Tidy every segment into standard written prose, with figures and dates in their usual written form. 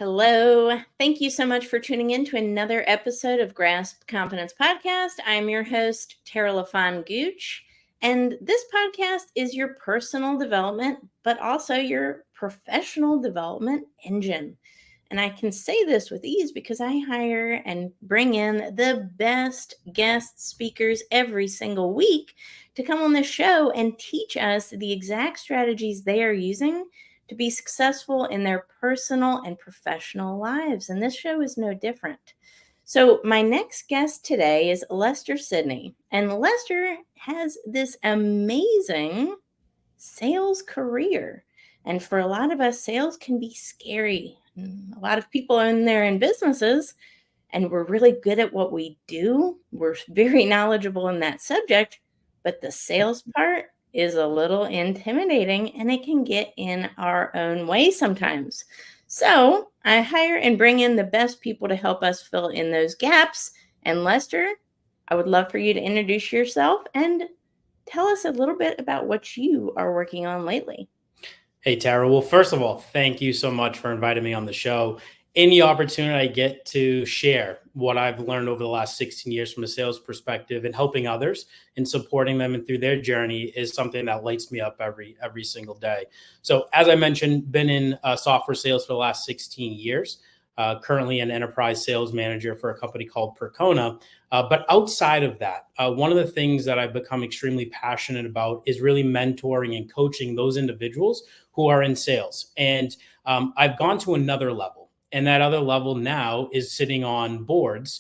Hello. Thank you so much for tuning in to another episode of Grasp Confidence Podcast. I'm your host, Tara LaFon Gooch, and this podcast is your personal development, but also your professional development engine. And I can say this with ease because I hire and bring in the best guest speakers every single week to come on this show and teach us the exact strategies they are using to be successful in their personal and professional lives. And this show is no different. So my next guest today is Lester Sidney. And Lester has this amazing sales career. And for a lot of us, sales can be scary. A lot of people in there in businesses, and we're really good at what we do. We're very knowledgeable in that subject, but the sales part is a little intimidating and it can get in our own way sometimes. So I hire and bring in the best people to help us fill in those gaps. And Lester, I would love for you to introduce yourself and tell us a little bit about what you are working on lately. Hey, Tara. Well, first of all, thank you so much for inviting me on the show. Any opportunity I get to share what I've learned over the last 16 years from a sales perspective and helping others and supporting them and through their journey is something that lights me up every single day. So as I mentioned, been in software sales for the last 16 years, currently an enterprise sales manager for a company called Percona. But outside of that, one of the things that I've become extremely passionate about is really mentoring and coaching those individuals who are in sales. And I've gone to another level. And that other level now is sitting on boards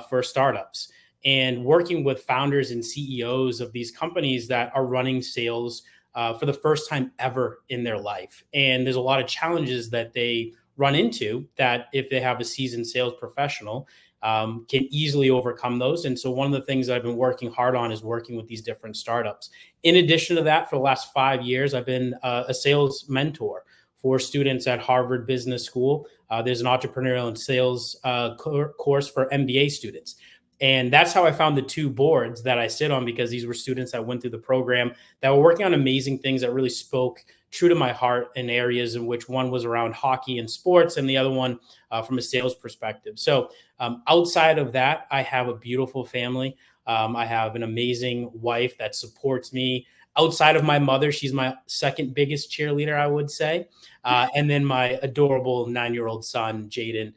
for startups and working with founders and CEOs of these companies that are running sales for the first time ever in their life. And there's a lot of challenges that they run into that if they have a seasoned sales professional can easily overcome those. And so one of the things that I've been working hard on is working with these different startups. In addition to that, for the last 5 years, I've been a sales mentor for students at Harvard Business School. There's an entrepreneurial and sales course for MBA students. And that's how I found the two boards that I sit on, because these were students that went through the program that were working on amazing things that really spoke true to my heart in areas in which one was around hockey and sports and the other one from a sales perspective. So outside of that, I have a beautiful family. I have an amazing wife that supports me. Outside of my mother, she's my second biggest cheerleader, I would say. And then my adorable 9-year-old son, Jaden.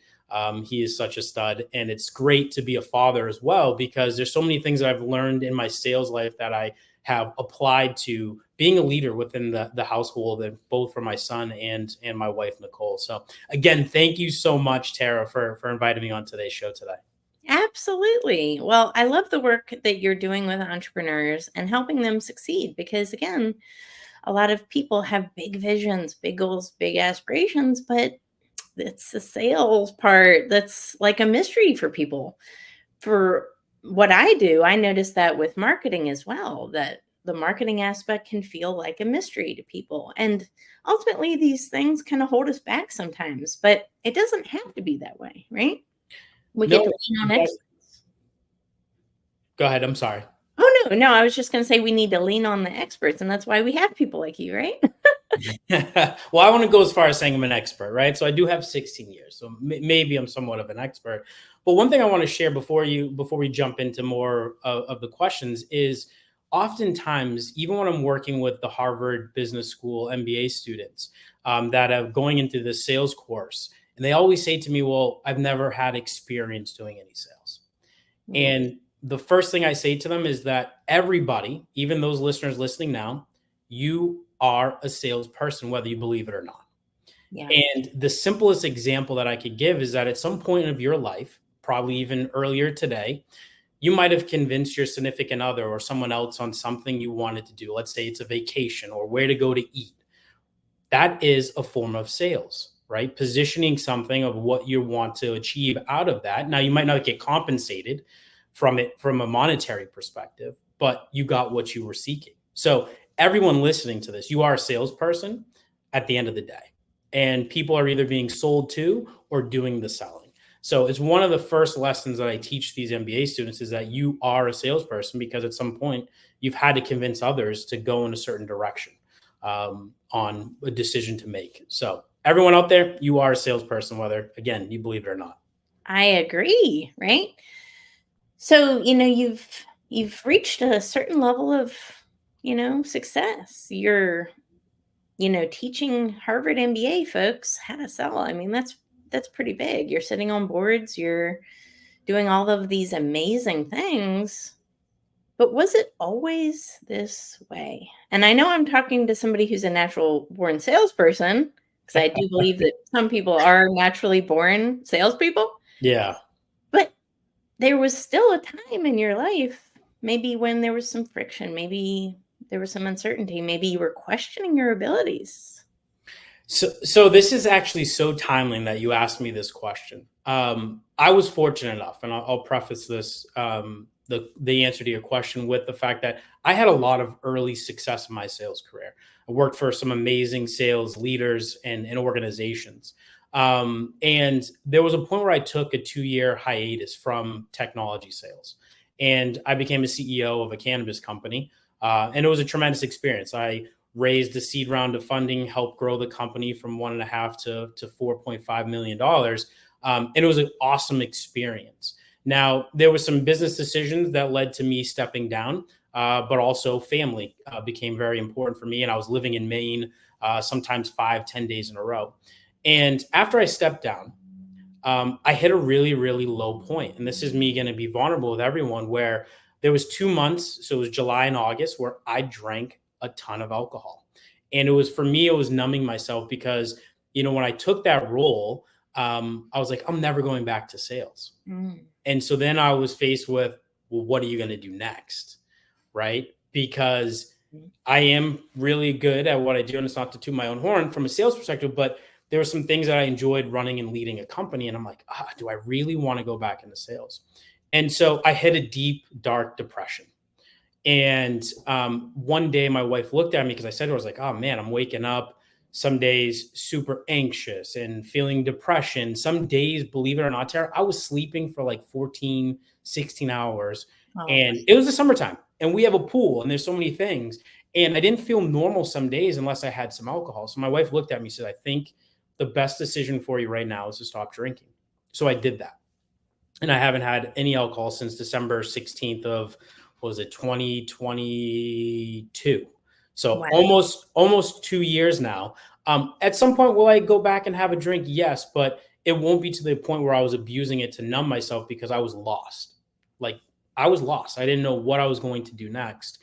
He is such a stud. And it's great to be a father as well, because there's so many things that I've learned in my sales life that I have applied to being a leader within the household, and both for my son and my wife, Nicole. So again, thank you so much, Tara, for inviting me on today's show today. Absolutely. Well, I love the work that you're doing with entrepreneurs and helping them succeed because, again, a lot of people have big visions, big goals, big aspirations, but it's the sales part that's like a mystery for people. For what I do, I notice that with marketing as well, that the marketing aspect can feel like a mystery to people. And ultimately, these things kind of hold us back sometimes, but it doesn't have to be that way, right? We get to lean on experts. Go ahead. I'm sorry. Oh, no. I was just going to say we need to lean on the experts, and that's why we have people like you, right? Well, I want to go as far as saying I'm an expert, right? So I do have 16 years, so maybe I'm somewhat of an expert. But one thing I want to share before we jump into more of the questions is oftentimes, even when I'm working with the Harvard Business School MBA students that are going into the sales course, and they always say to me, well, I've never had experience doing any sales. Mm-hmm. And the first thing I say to them is that everybody, even those listeners listening now, you are a salesperson, whether you believe it or not. Yeah. And the simplest example that I could give is that at some point of your life, probably even earlier today, you might have convinced your significant other or someone else on something you wanted to do. Let's say it's a vacation or where to go to eat. That is a form of sales, right? Positioning something of what you want to achieve out of that. Now, you might not get compensated from it from a monetary perspective, but you got what you were seeking. So everyone listening to this, you are a salesperson at the end of the day, and people are either being sold to or doing the selling. So it's one of the first lessons that I teach these MBA students is that you are a salesperson, because at some point you've had to convince others to go in a certain direction on a decision to make. So everyone out there, you are a salesperson, whether, again, you believe it or not. I agree, right? So, you've reached a certain level of, success. You're, teaching Harvard MBA folks how to sell. I mean, that's pretty big. You're sitting on boards, you're doing all of these amazing things. But was it always this way? And I know I'm talking to somebody who's a natural born salesperson, because I do believe that some people are naturally born salespeople. Yeah. But there was still a time in your life, maybe when there was some friction, maybe there was some uncertainty, maybe you were questioning your abilities. So this is actually so timely that you asked me this question. I was fortunate enough, and I'll preface this, the answer to your question with the fact that I had a lot of early success in my sales career. I worked for some amazing sales leaders and organizations. And there was a point where I took a 2-year hiatus from technology sales, and I became a CEO of a cannabis company. And it was a tremendous experience. I raised a seed round of funding, helped grow the company from 1.5 to $4.5 million. And it was an awesome experience. Now, there were some business decisions that led to me stepping down, but also family became very important for me. And I was living in Maine, sometimes 5-10 days in a row. And after I stepped down, I hit a really, really low point. And this is me going to be vulnerable with everyone, where there was 2 months. So it was July and August where I drank a ton of alcohol. And it was, for me, it was numbing myself because, when I took that role, I was like, I'm never going back to sales. And so then I was faced with, well, what are you going to do next? Right? Because I am really good at what I do. And it's not to toot my own horn from a sales perspective, but there were some things that I enjoyed running and leading a company. And I'm like, do I really want to go back into sales? And so I hit a deep, dark depression. And one day my wife looked at me, because I said to her, I was like, oh man, I'm waking up some days super anxious and feeling depression. Some days, believe it or not, Tara, I was sleeping for like 14, 16 hours. Oh. And it was the summertime and we have a pool and there's so many things. And I didn't feel normal some days unless I had some alcohol. So my wife looked at me and said, I think the best decision for you right now is to stop drinking. So I did that. And I haven't had any alcohol since December 16th of, what was it, 2022. So Wow. almost 2 years now. At some point, will I go back and have a drink? Yes, but it won't be to the point where I was abusing it to numb myself, because I was lost. Like, I was lost. I didn't know what I was going to do next.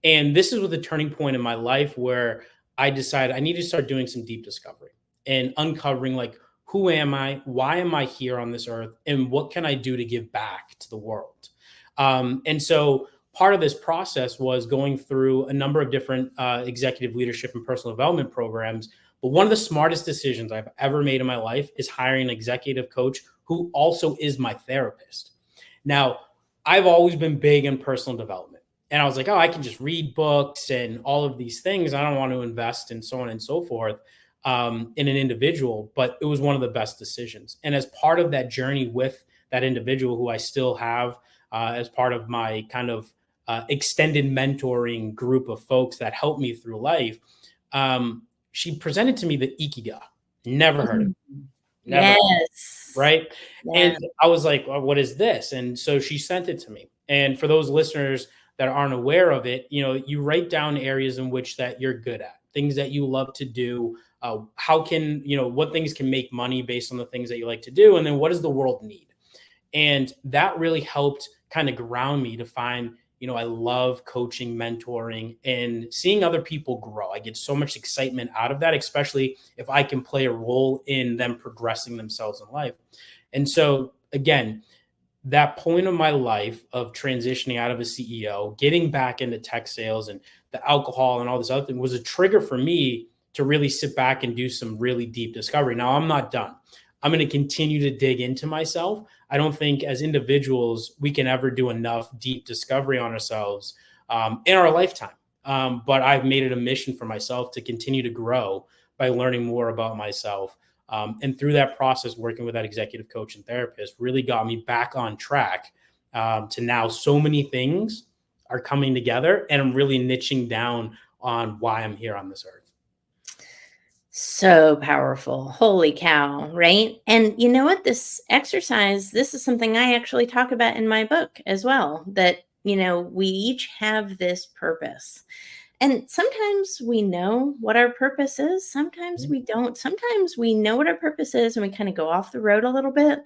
And this is with a turning point in my life where I decided I need to start doing some deep discovery and uncovering, like, who am I? Why am I here on this earth? And what can I do to give back to the world? And so part of this process was going through a number of different executive leadership and personal development programs. But one of the smartest decisions I've ever made in my life is hiring an executive coach who also is my therapist. Now, I've always been big in personal development. And I was like, I can just read books and all of these things. I don't want to invest in so on and so forth in an individual. But it was one of the best decisions. And as part of that journey with that individual, who I still have as part of my kind of extended mentoring group of folks that help me through life, she presented to me the Ikigai. Never heard of it. Never. Yes. Right. Yeah. And I was like, well, what is this? And so she sent it to me. And for those listeners that aren't aware of it, you write down areas in which that you're good at, things that you love to do. What things can make money based on the things that you like to do? And then what does the world need? And that really helped kind of ground me to find, I love coaching, mentoring, and seeing other people grow. I get so much excitement out of that, especially if I can play a role in them progressing themselves in life. And so, again, that point of my life of transitioning out of a CEO, getting back into tech sales and the alcohol and all this other thing was a trigger for me to really sit back and do some really deep discovery. Now, I'm not done. I'm going to continue to dig into myself. I don't think as individuals, we can ever do enough deep discovery on ourselves in our lifetime. But I've made it a mission for myself to continue to grow by learning more about myself. And through that process, working with that executive coach and therapist really got me back on track to now so many things are coming together, and I'm really niching down on why I'm here on this earth. So powerful. Holy cow, right? And you know what? This exercise, this is something I actually talk about in my book as well, that, we each have this purpose. And sometimes we know what our purpose is, sometimes Mhm. we don't. Sometimes we know what our purpose is and we kind of go off the road a little bit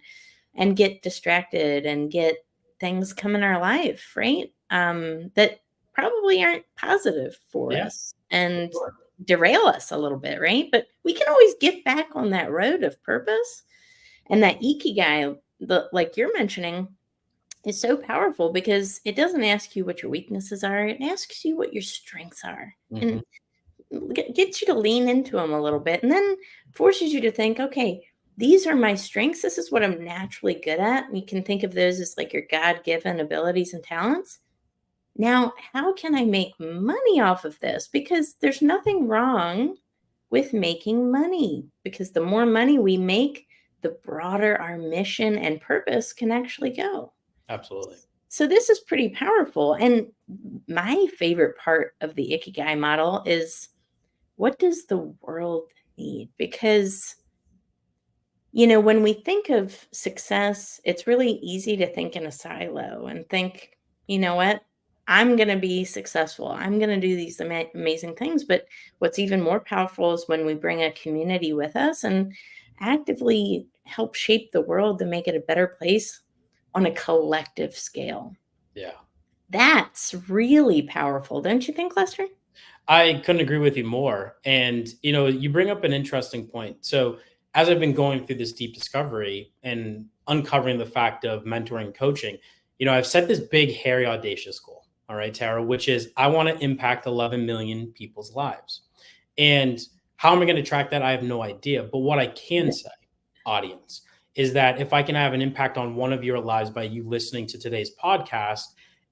and get distracted and get things come in our life, right? That probably aren't positive for Yeah, us for and sure. derail us a little bit, right? But we can always get back on that road of purpose. And that ikigai, like you're mentioning, is so powerful because it doesn't ask you what your weaknesses are. It asks you what your strengths are. Mhm. And gets you to lean into them a little bit and then forces you to think, okay, these are my strengths. This is what I'm naturally good at. You can think of those as like your God given abilities and talents. Now, how can I make money off of this? Because there's nothing wrong with making money, because the more money we make, the broader our mission and purpose can actually go. Absolutely. So this is pretty powerful. And my favorite part of the Ikigai model is, what does the world need? Because, when we think of success, it's really easy to think in a silo and think, you know what? I'm going to be successful. I'm going to do these amazing things. But what's even more powerful is when we bring a community with us and actively help shape the world to make it a better place on a collective scale. Yeah. That's really powerful, don't you think, Lester? I couldn't agree with you more. And, you bring up an interesting point. So, as I've been going through this deep discovery and uncovering the fact of mentoring and coaching, I've set this big, hairy, audacious goal. All right, Tara, which is I want to impact 11 million people's lives. And how am I going to track that? I have no idea. But what I can say, audience, is that if I can have an impact on one of your lives by you listening to today's podcast,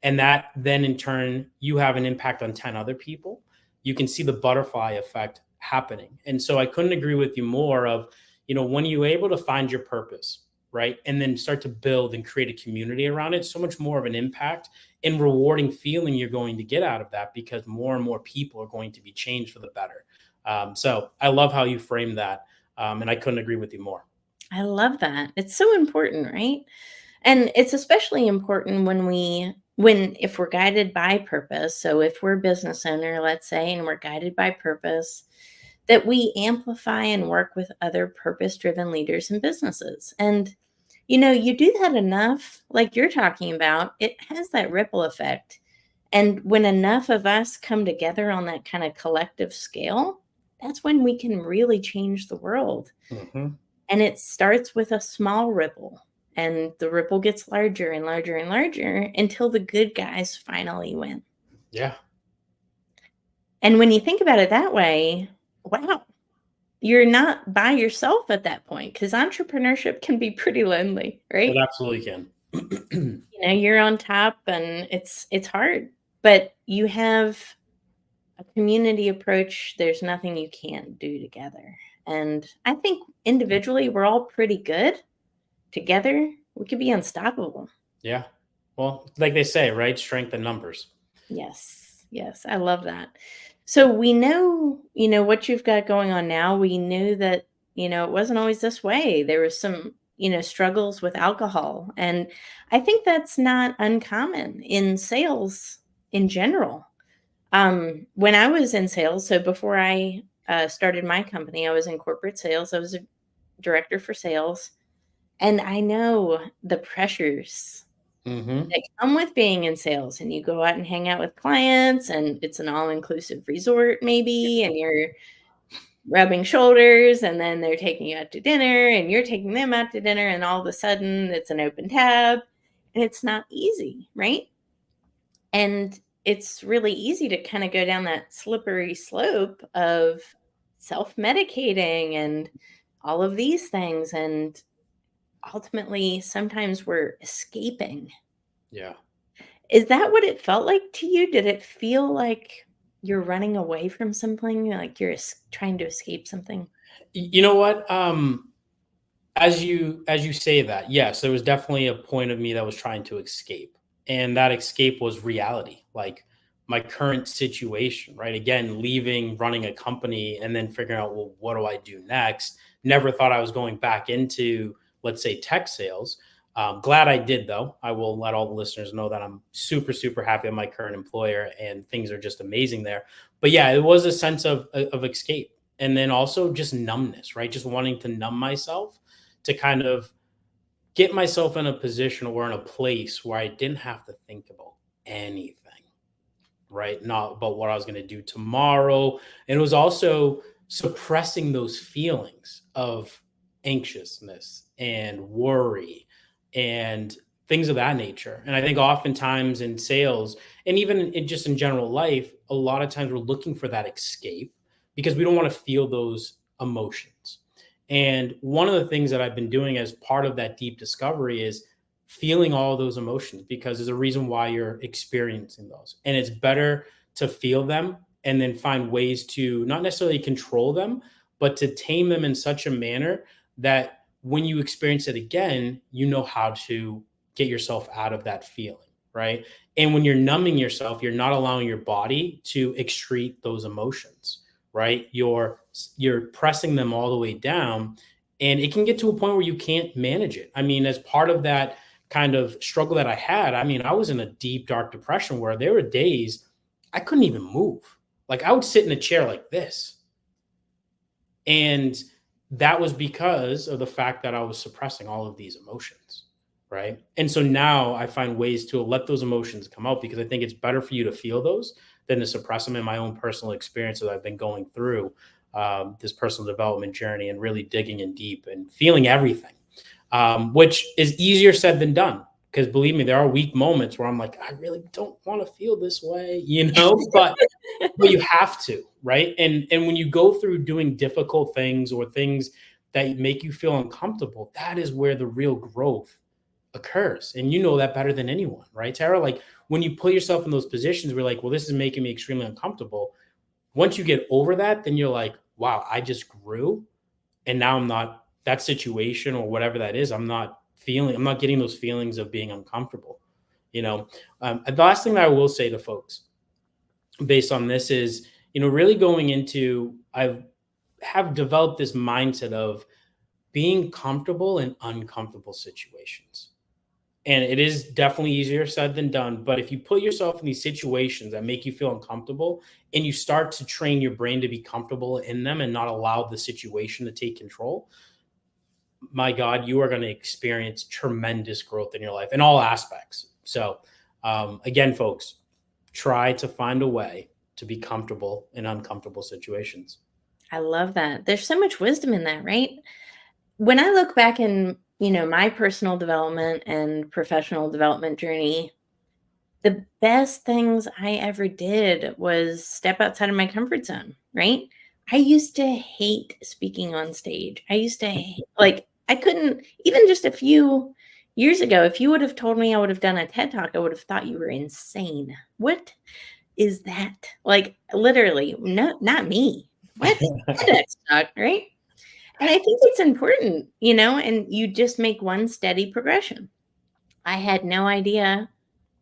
and that then in turn, you have an impact on 10 other people, you can see the butterfly effect happening. And so I couldn't agree with you more of, when you're able to find your purpose, right? And then start to build and create a community around it, so much more of an impact and rewarding feeling you're going to get out of that, because more and more people are going to be changed for the better. So I love how you frame that. And I couldn't agree with you more. I love that. It's so important, right? And it's especially important when if we're guided by purpose. So if we're a business owner, let's say, and we're guided by purpose, that we amplify and work with other purpose-driven leaders and businesses. And you do that enough, like you're talking about, it has that ripple effect. And when enough of us come together on that kind of collective scale, that's when we can really change the world. Mhm. And it starts with a small ripple, and the ripple gets larger and larger and larger until the good guys finally win. Yeah. And when you think about it that way, wow, you're not by yourself at that point, because entrepreneurship can be pretty lonely, It right? absolutely can. You're on top and it's hard, but you have a community approach. There's nothing you can't do together. And I think individually we're all pretty good. Together, we could be unstoppable. Yeah. Well, like they say, right? Strength in numbers. Yes. Yes. I love that. So we know, what you've got going on now. We knew that, it wasn't always this way. There was some, struggles with alcohol. And I think that's not uncommon in sales in general. When I was in sales, so before I started my company, I was in corporate sales. I was a director for sales. And I know the pressures Hmm. that come with being in sales, and you go out and hang out with clients and it's an all-inclusive resort maybe, and you're rubbing shoulders, and then they're taking you out to dinner and you're taking them out to dinner, and all of a sudden it's an open tab, and it's not easy, right? And it's really easy to kind of go down that slippery slope of self-medicating and all of these things, and ultimately sometimes we're escaping. Yeah. Is that what it felt like to you? Did it feel like you're running away from something, like you're trying to escape something? You know what? As you say that, yes, there was definitely a point of me that was trying to escape, and that escape was reality. Like my current situation, right? Again, leaving, running a company, and then figuring out, well, what do I do next? Never thought I was going back into, let's say, tech sales. Glad I did, though. I will let all the listeners know that I'm super, super happy at my current employer, and things are just amazing there. But yeah, it was a sense of escape, and then also just numbness, right? Just wanting to numb myself to kind of get myself in a position or in a place where I didn't have to think about anything, right? Not about what I was going to do tomorrow. And it was also suppressing those feelings of anxiousness and worry and things of that nature. And I think oftentimes in sales and even just in general life, a lot of times we're looking for that escape because we don't want to feel those emotions. And one of the things that I've been doing as part of that deep discovery is feeling all those emotions, because there's a reason why you're experiencing those. And it's better to feel them and then find ways to not necessarily control them, but to tame them in such a manner that when you experience it again, you know how to get yourself out of that feeling, right? And when you're numbing yourself, you're not allowing your body to excrete those emotions, right? You're pressing them all the way down, and it can get to a point where you can't manage it. I mean, as part of that kind of struggle that I had, I mean, I was in a deep, dark depression where there were days I couldn't even move. Like I would sit in a chair like this. And that was because of the fact that I was suppressing all of these emotions, right? And so now I find ways to let those emotions come out, because I think it's better for you to feel those than to suppress them. In my own personal experience that I've been going through this personal development journey and really digging in deep and feeling everything, which is easier said than done. Because believe me, there are weak moments where I'm like, I really don't want to feel this way, but you have to, right? And when you go through doing difficult things or things that make you feel uncomfortable, that is where the real growth occurs. And you know that better than anyone, right, Tara? Like when you put yourself in those positions where like, well, this is making me extremely uncomfortable. Once you get over that, then you're like, wow, I just grew. And now I'm not that situation or whatever that is. I'm not getting those feelings of being uncomfortable. The last thing that I will say to folks based on this is, really going into, I have developed this mindset of being comfortable in uncomfortable situations. And it is definitely easier said than done. But if you put yourself in these situations that make you feel uncomfortable and you start to train your brain to be comfortable in them and not allow the situation to take control, my God, you are going to experience tremendous growth in your life in all aspects. So again, folks, try to find a way to be comfortable in uncomfortable situations. I love that. There's so much wisdom in that, right? When I look back in, my personal development and professional development journey, the best things I ever did was step outside of my comfort zone, right? I used to hate speaking on stage. I used to hate, I couldn't, even just a few years ago, if you would have told me I would have done a TED Talk, I would have thought you were insane. What is that? Like literally, no, not me. What? TEDx talk, right? And I think it's important, and you just make one steady progression. I had no idea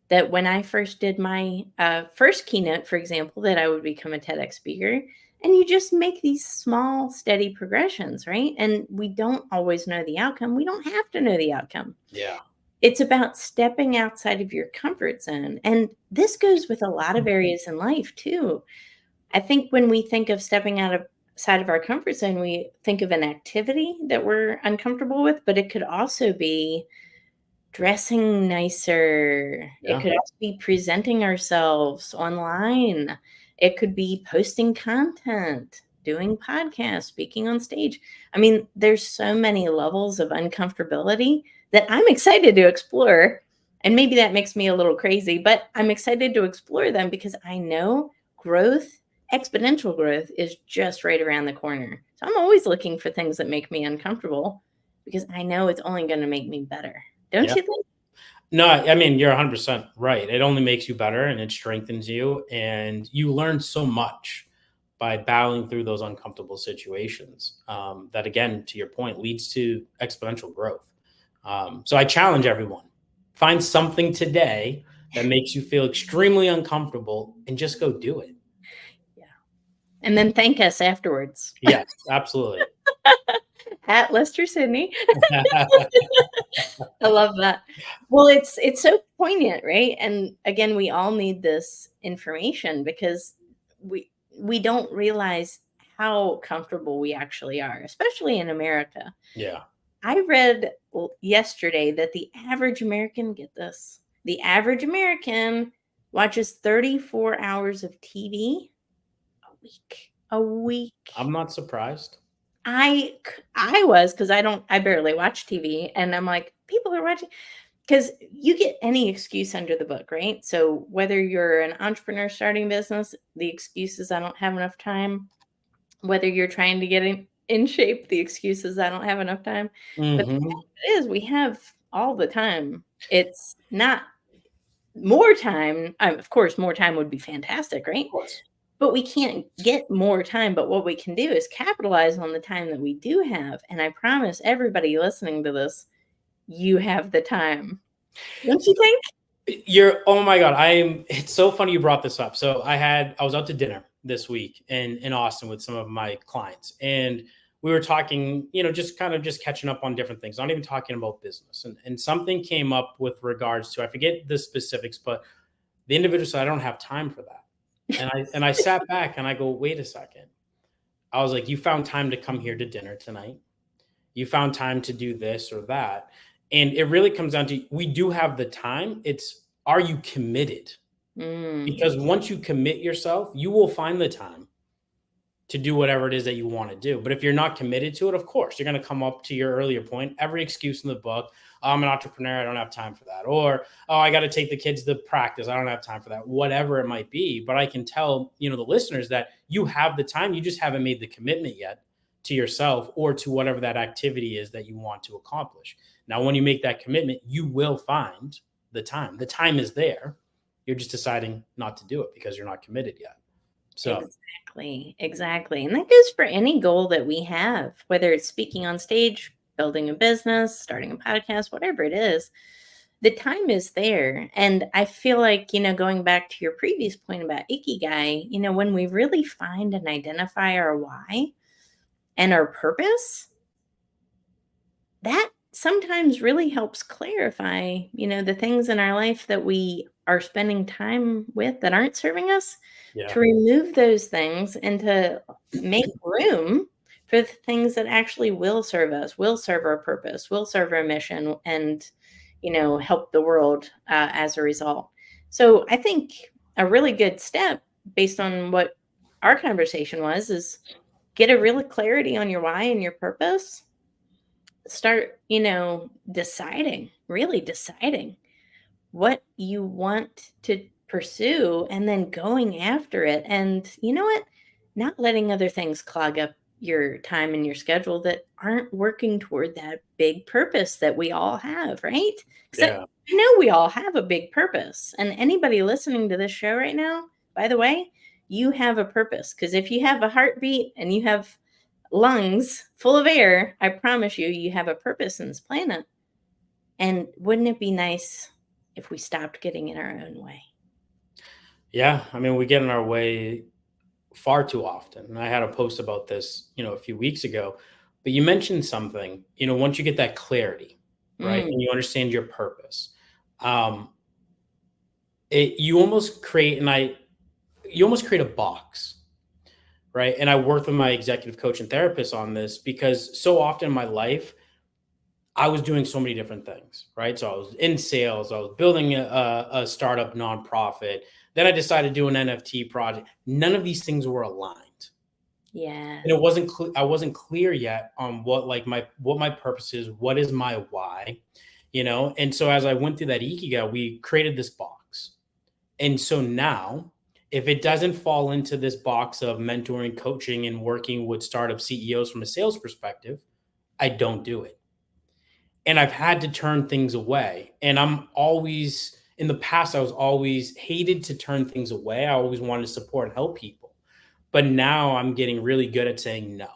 that when I first did my first keynote, for example, that I would become a TEDx speaker. And you just make these small, steady progressions, right? And we don't always know the outcome. We don't have to know the outcome. Yeah. It's about stepping outside of your comfort zone. And this goes with a lot of areas in life, too. I think when we think of stepping outside of our comfort zone, we think of an activity that we're uncomfortable with, but it could also be dressing nicer. Yeah. It could also be presenting ourselves online. It could be posting content, doing podcasts, speaking on stage. I mean, there's so many levels of uncomfortability that I'm excited to explore. And maybe that makes me a little crazy, but I'm excited to explore them because I know growth, exponential growth, is just right around the corner. So I'm always looking for things that make me uncomfortable because I know it's only going to make me better. Don't you think? No, I mean, you're 100% right. It only makes you better and it strengthens you. And you learn so much by battling through those uncomfortable situations that, again, to your point, leads to exponential growth. So I challenge everyone, find something today that makes you feel extremely uncomfortable, and just go do it. Yeah. And then thank us afterwards. Yes, absolutely. At Lester Sydney. I love that. Well, it's so poignant, right? And again, we all need this information because we don't realize how comfortable we actually are, especially in America. Yeah. I read yesterday that the average American, get this, the average American watches 34 hours of TV a week. A week. I'm not surprised. I was, because I barely watch TV, and I'm like, people are watching, because you get any excuse under the book, right? So whether you're an entrepreneur starting business, the excuse is I don't have enough time. Whether you're trying to get in shape, the excuse is I don't have enough time. But the Mm-hmm. fact is, we have all the time. It's not more time. Of course, more time would be fantastic, right? Of course. But we can't get more time. But what we can do is capitalize on the time that we do have. And I promise everybody listening to this, you have the time. Don't you think? Oh my God. It's so funny you brought this up. So I was out to dinner this week in Austin with some of my clients, and we were talking, just kind of just catching up on different things, not even talking about business. And something came up with regards to, I forget the specifics, but the individual said, I don't have time for that. And I sat back and I go, wait a second. I was like, you found time to come here to dinner tonight. You found time to do this or that. And it really comes down to, we do have the time. Are you committed? Because once you commit yourself, you will find the time to do whatever it is that you want to do. But if you're not committed to it, of course, you're going to come up to your earlier point, every excuse in the book. Oh, I'm an entrepreneur. I don't have time for that. Or, oh, I got to take the kids to practice. I don't have time for that, whatever it might be. But I can tell, the listeners that you have the time. You just haven't made the commitment yet to yourself or to whatever that activity is that you want to accomplish. Now, when you make that commitment, you will find the time. The time is there. You're just deciding not to do it because you're not committed yet. So Exactly. And that goes for any goal that we have, whether it's speaking on stage, building a business, starting a podcast, whatever it is, the time is there. And I feel like, going back to your previous point about Ikigai, when we really find and identify our why and our purpose, that sometimes really helps clarify, the things in our life that we are spending time with that aren't serving us, to remove those things and to make room for the things that actually will serve us, will serve our purpose, will serve our mission, and, help the world as a result. So I think a really good step based on what our conversation was is get a real clarity on your why and your purpose. Start, really deciding what you want to pursue and then going after it. And you know what? Not letting other things clog up your time and your schedule that aren't working toward that big purpose that we all have, right? Because I know we all have a big purpose. And anybody listening to this show right now, by the way, you have a purpose. Because if you have a heartbeat and you have lungs full of air, I promise you have a purpose in this planet. And wouldn't it be nice if we stopped getting in our own way? Yeah. I mean, we get in our way far too often. And I had a post about this, a few weeks ago, but you mentioned something, once you get that clarity, right. And you understand your purpose, you almost create a box. Right. And I work with my executive coach and therapist on this because so often in my life, I was doing so many different things, right? So I was in sales, I was building a startup nonprofit. Then I decided to do an NFT project. None of these things were aligned. Yeah. And I wasn't clear yet on what my purpose is, what is my why, And so as I went through that Ikigai, we created this box. And so now, if it doesn't fall into this box of mentoring, coaching, and working with startup CEOs from a sales perspective, I don't do it. And I've had to turn things away. And in the past, I was always hated to turn things away. I always wanted to support and help people. But now I'm getting really good at saying no.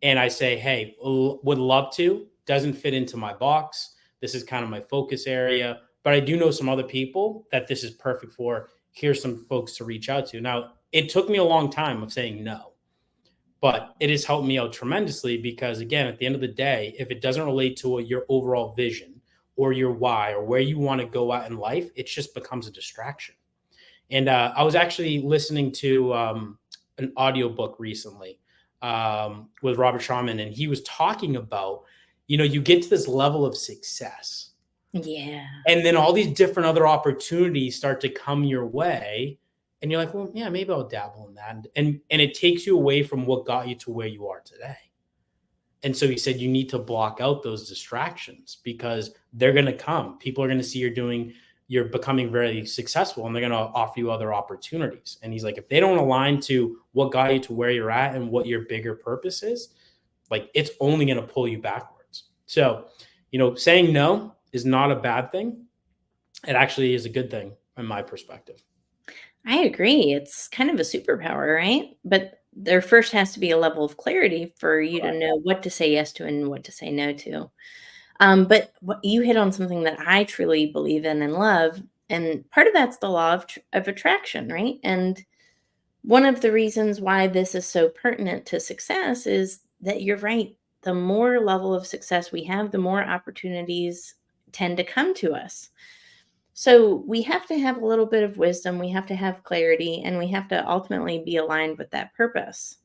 And I say, hey, would love to, doesn't fit into my box. This is kind of my focus area. but I do know some other people that this is perfect for. Here's some folks to reach out to. Now, it took me a long time of saying no, but it has helped me out tremendously because, again, at the end of the day, if it doesn't relate to your overall vision or your why or where you want to go out in life, it just becomes a distraction. And I was actually listening to an audiobook recently with Robert Sharman, and he was talking about, you get to this level of success. Yeah. And then all these different other opportunities start to come your way. And you're like, well, yeah, maybe I'll dabble in that. And it takes you away from what got you to where you are today. And so he said, you need to block out those distractions because they're going to come. People are going to see you're becoming very successful, and they're going to offer you other opportunities. And he's like, if they don't align to what got you to where you're at and what your bigger purpose is, like, it's only going to pull you backwards. So, saying no is not a bad thing. It actually is a good thing in my perspective. I agree. It's kind of a superpower, right? But there first has to be a level of clarity for you to know what to say yes to and what to say no to. But you hit on something that I truly believe in and love. And part of that's the law of attraction, right? And one of the reasons why this is so pertinent to success is that you're right. The more level of success we have, the more opportunities tend to come to us. So we have to have a little bit of wisdom, we have to have clarity, and we have to ultimately be aligned with that purpose.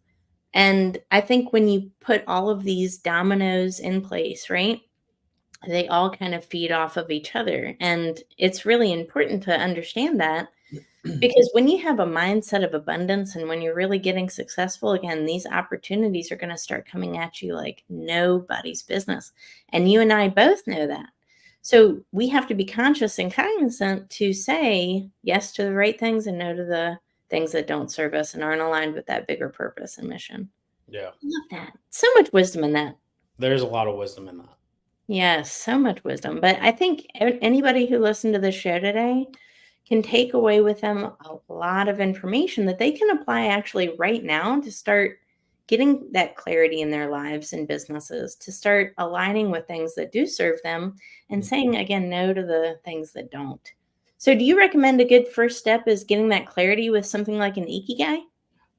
And I think when you put all of these dominoes in place, right, they all kind of feed off of each other. And it's really important to understand that because when you have a mindset of abundance and when you're really getting successful, again, these opportunities are going to start coming at you like nobody's business. And you and I both know that. So we have to be conscious and cognizant to say yes to the right things and no to the things that don't serve us and aren't aligned with that bigger purpose and mission. Yeah. I love that. So much wisdom in that. There's a lot of wisdom in that. Yes, so much wisdom. But I think anybody who listened to this show today can take away with them a lot of information that they can apply actually right now to start getting that clarity in their lives and businesses, to start aligning with things that do serve them and saying, again, no to the things that don't. So do you recommend a good first step is getting that clarity with something like an Ikigai?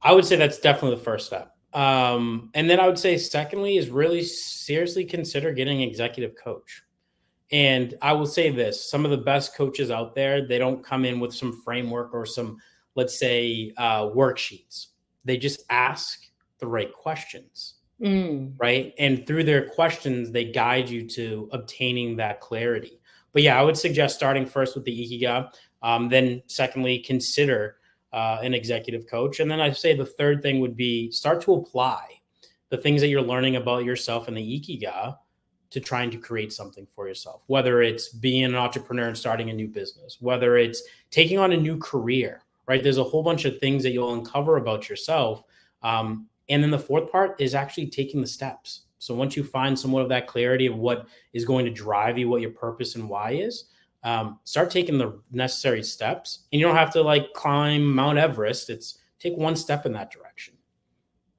I would say that's definitely the first step. And then I would say secondly is really seriously consider getting an executive coach. And I will say this, some of the best coaches out there, they don't come in with some framework or some, let's say, worksheets. They just ask the right questions, right? And through their questions, they guide you to obtaining that clarity. But yeah, I would suggest starting first with the Ikigai. Then secondly, consider an executive coach. And then I'd say the third thing would be start to apply the things that you're learning about yourself in the Ikigai to trying to create something for yourself, whether it's being an entrepreneur and starting a new business, whether it's taking on a new career, right? There's a whole bunch of things that you'll uncover about yourself. And then the fourth part is actually taking the steps. So once you find somewhat of that clarity of what is going to drive you, what your purpose and why is, start taking the necessary steps. And you don't have to like climb Mount Everest. It's take one step in that direction,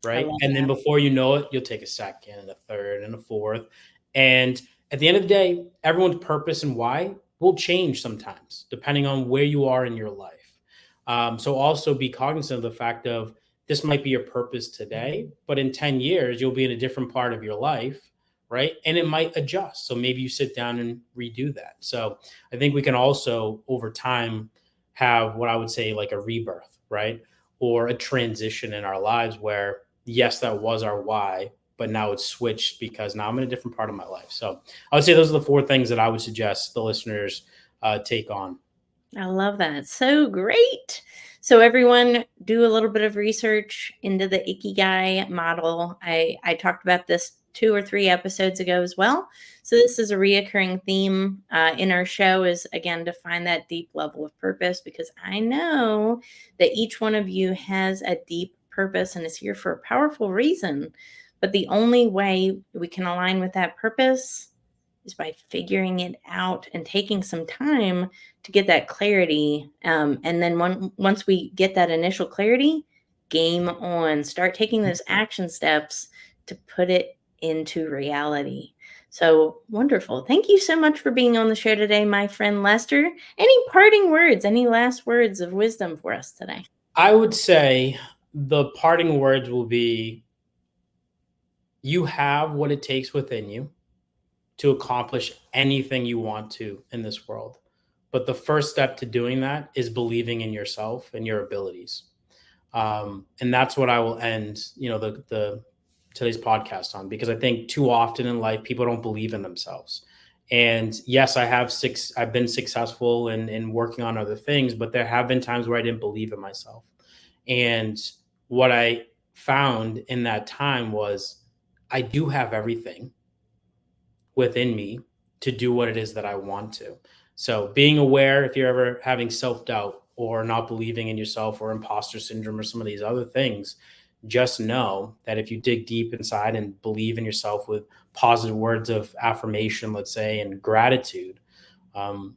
right? And then before you know it, you'll take a second and a third and a fourth. And at the end of the day, everyone's purpose and why will change sometimes depending on where you are in your life. So also be cognizant of the fact of this might be your purpose today, but in 10 years, you'll be in a different part of your life, right? And it might adjust. So maybe you sit down and redo that. So I think we can also over time have what I would say like a rebirth, right? Or a transition in our lives where, yes, that was our why, but now it's switched because now I'm in a different part of my life. So I would say those are the four things that I would suggest the listeners take on. I love that. So great. So everyone do a little bit of research into the Ikigai model. I talked about this 2 or 3 episodes ago as well. So this is a reoccurring theme in our show is, again, to find that deep level of purpose, because I know that each one of you has a deep purpose and is here for a powerful reason. But the only way we can align with that purpose is by figuring it out and taking some time to get that clarity. And then once we get that initial clarity, game on. Start taking those action steps to put it into reality. So wonderful. Thank you so much for being on the show today, my friend Lester. Any parting words, any last words of wisdom for us today? I would say the parting words will be, you have what it takes within you to accomplish anything you want to in this world. But the first step to doing that is believing in yourself and your abilities. And that's what I will end, the today's podcast on, because I think too often in life people don't believe in themselves. And yes, I've been successful in working on other things, but there have been times where I didn't believe in myself. And what I found in that time was I do have everything within me to do what it is that I want to. So being aware, if you're ever having self-doubt or not believing in yourself or imposter syndrome or some of these other things, just know that if you dig deep inside and believe in yourself with positive words of affirmation, let's say, and gratitude,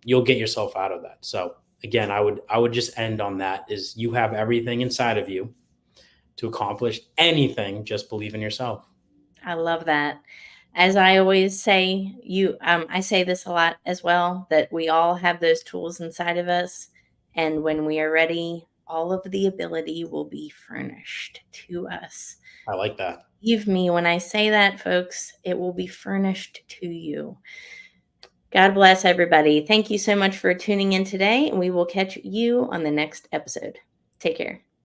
you'll get yourself out of that. So again, I would just end on that: is you have everything inside of you to accomplish anything. Just believe in yourself. I love that. As I always say, I say this a lot as well, that we all have those tools inside of us. And when we are ready, all of the ability will be furnished to us. I like that. Believe me, when I say that, folks, it will be furnished to you. God bless everybody. Thank you so much for tuning in today, and we will catch you on the next episode. Take care.